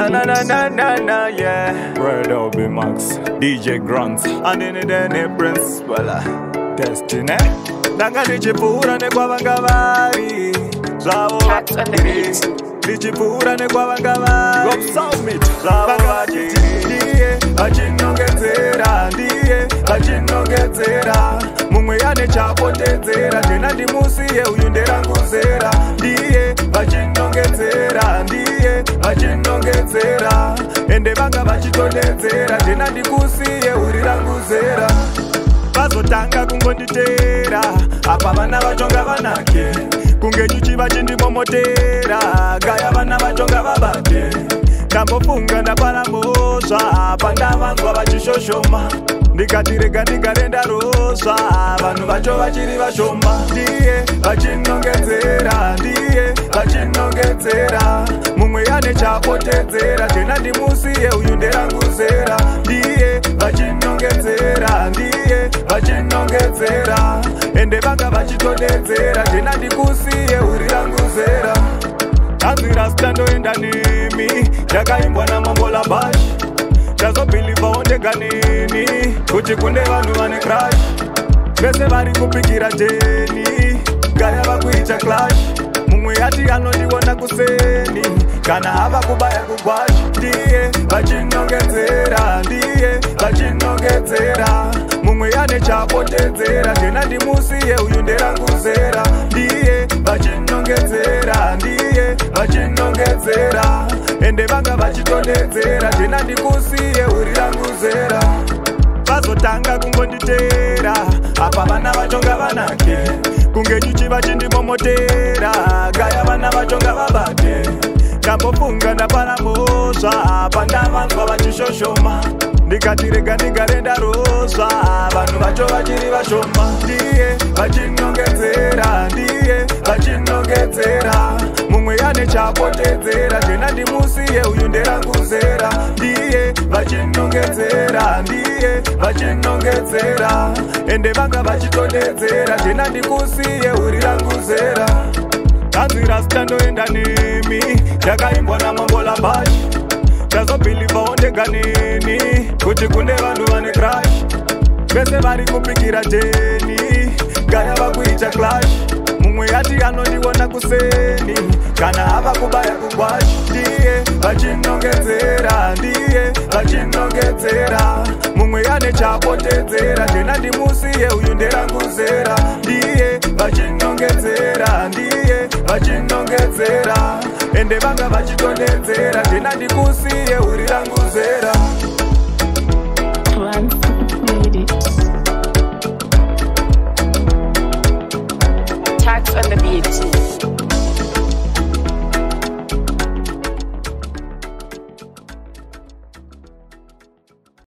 Na, yeah. Red Obi Max, DJ Grant, and in the Prince, Destiny. Nanga nichipura ne kwa vangavari, zao nichipura ne kwa vangavari. Rob Summit, zao ndiye achinongezera, ndiye achinongezera. Mumwe yane chapotezera, tena ndimusiye uyu nderanguzera. Ndiye achinongezera, ndiye achinongezera. Ende vanga vachitondedzera, tena ndikusiye uriranguzera. Vazotanga kungonditera, apa vana vachonga vanake. Kunge nyuchi vachindimomotera, gaya vana vachonga vabate. Ndambofunga ndapara mbosva, pandavanzwa vachishoshoma. Ndikatirega ndigarenda rosva, vanhu vacho vachiri vashoma. Ndiye vachinongedzera, ndiye vachinongedzera. Mumwe yane chapotedzera, tena ndimusiye uyu nderanguzera. Ndiye vachinongedzera, ndiye vachinongedzera. Ende vanga vachitondedzera, tena ndikusiye uriranguzera. Anzira standoenda nemi, ndakaimbwa namambola bashi. Chazobhiliva ondega nini, kuti kunde vanhu vane crash. Vese vari kupikira jeni, gaya vakuita clash. Mumwe yati anondiona kuseni, kana hava kubaya kugwashi. Ndiye vachinongedzera, ndiye vachinongedzera. Mumwe yane chapotedzera, tena ndimusiye uyu nderanguzera. Ndiye vachinongedzera, ndiye vachinongedzera. Ende vanga vachitondedzera, tena ndikusiye uriranguzera. Vazotanga kungonditera, apa vana vachonga vanake. Kunge nyuchi vachindimomotera, gaya vana vachonga vabate. Ndambofunga ndapara mbosva, pandavanzwa vachishoshoma. Ndikatirega ndigarenda rosva, vanhu vacho vachiri vashoma. Ndiye vachinongedzera, ndiye vachinongedzera. Mumwe yane chapotedzera, tena ndimusiye uyu nderanguzera. Ndiye vachinongedzera, ndiye vachinongedzera. Ende vanga vachitondedzera, tena ndikusiye uriranguzera. Anzira standoenda nemi, ndakaimbwa namambola bashi. Chazobhiliva ondega nini, kuti kunde vanhu vane crash. Vese vari kupikira jeni, gaya vakuita clash. Mumwe yati anondiona kuseni, kana hava kubaya kugwashi. Ndiye vachinongedzera, ndiye vachinongedzera. Mumwe yane chapotedzera, tena ndimusiye uyu nderanguzera. Ndiye vachinongedzera, ndiye vachinongedzera. Ende vanga vachitondedzera, tena ndikusiye uriranguzera. Tax on the beat.